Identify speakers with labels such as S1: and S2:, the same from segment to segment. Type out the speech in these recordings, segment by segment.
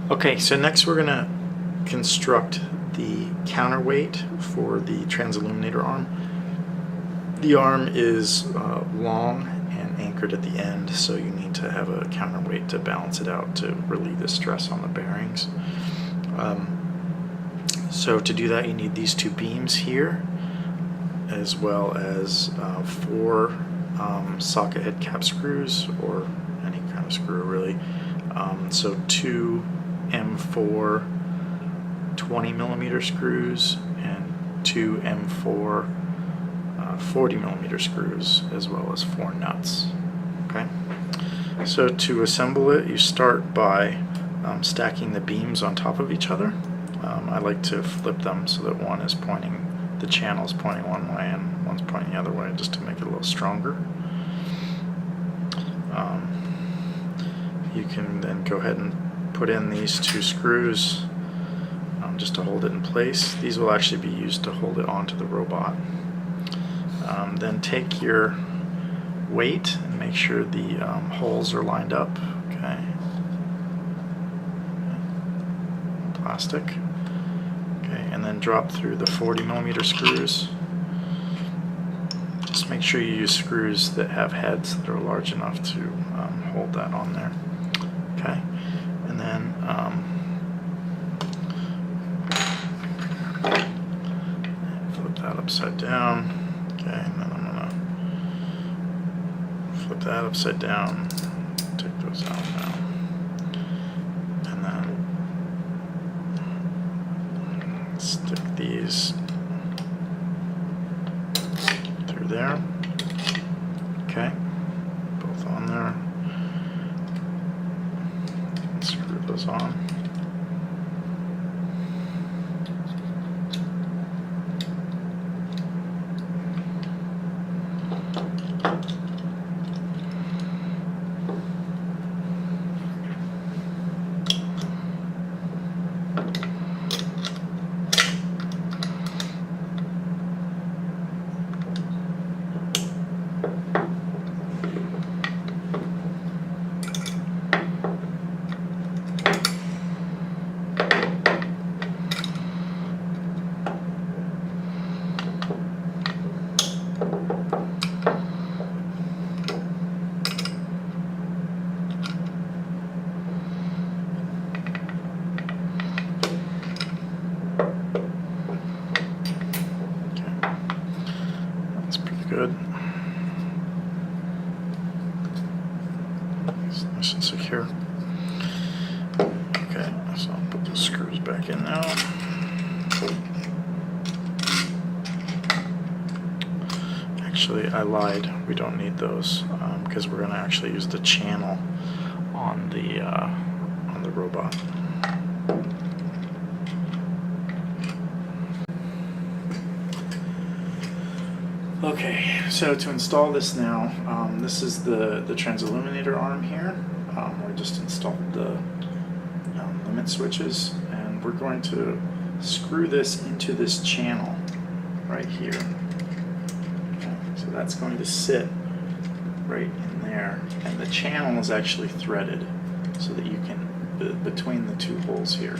S1: Okay, so next we're going to construct the counterweight for the transilluminator arm. The arm is long and anchored at the end, so you need to have a counterweight to balance it out to relieve the stress on the bearings. So to do that, you need these two beams here, as well as 4 socket head cap screws, or any kind of screw really. So 2 M4 20mm screws and 2 M4 40mm screws, as well as 4 nuts. Okay. So to assemble it, you start by stacking the beams on top of each other. I like to flip them so that one is pointing, the channel is pointing one way and one's pointing the other way, just to make it a little stronger. You can then go ahead and put in these 2 screws just to hold it in place. These will actually be used to hold it onto the robot. Then take your weight and make sure the holes are lined up. Okay. Plastic. Okay, and then drop through the 40mm screws. Just make sure you use screws that have heads that are large enough to hold that on there. Okay, and then flip that upside down. Okay, and then I'm gonna flip that upside down. Take those out now, and then stick these through there. Okay, both on there. Screw those on. Good. It's nice and secure. Okay, so I'll put those screws back in now. Actually, I lied. We don't need those because we're going to actually use the channel on the robot. Okay, so to install this now, this is the transilluminator arm here. We just installed the limit switches, and we're going to screw this into this channel right here. Okay, so that's going to sit right in there, and the channel is actually threaded so that you can, between the 2 holes here,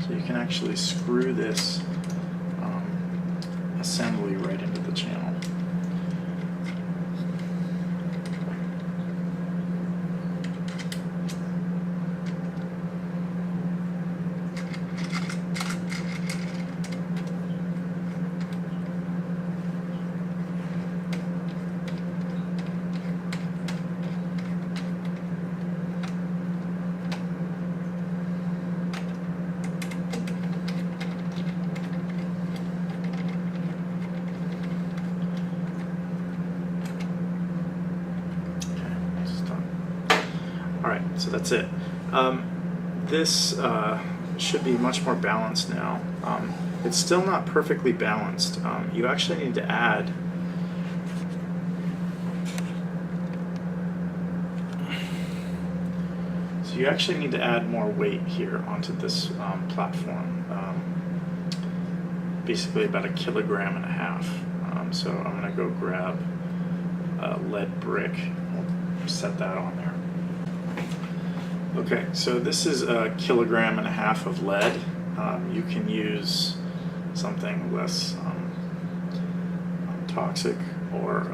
S1: so you can actually screw this assembly right into the channel. Alright, so that's it. This should be much more balanced now. It's still not perfectly balanced. You actually need to add more weight here onto this platform. Basically about 1.5 kilograms. So I'm going to go grab a lead brick. We'll set that on there. Okay, so this is 1.5 kilograms of lead. You can use something less toxic, or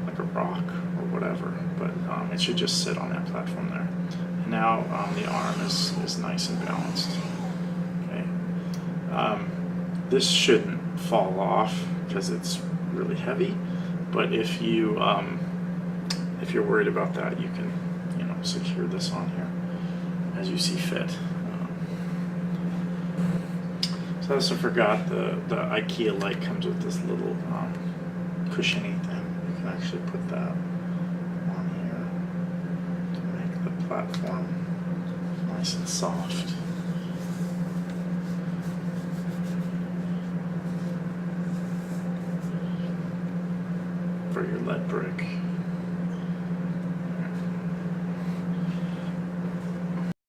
S1: like a rock or whatever, but it should just sit on that platform there. And now the arm is nice and balanced. Okay, this shouldn't fall off because it's really heavy, but if you're worried about that, you can secure this on here as you see fit. So I also forgot the IKEA light comes with this little cushiony thing. You can actually put that on here to make the platform nice and soft. For your lead brick.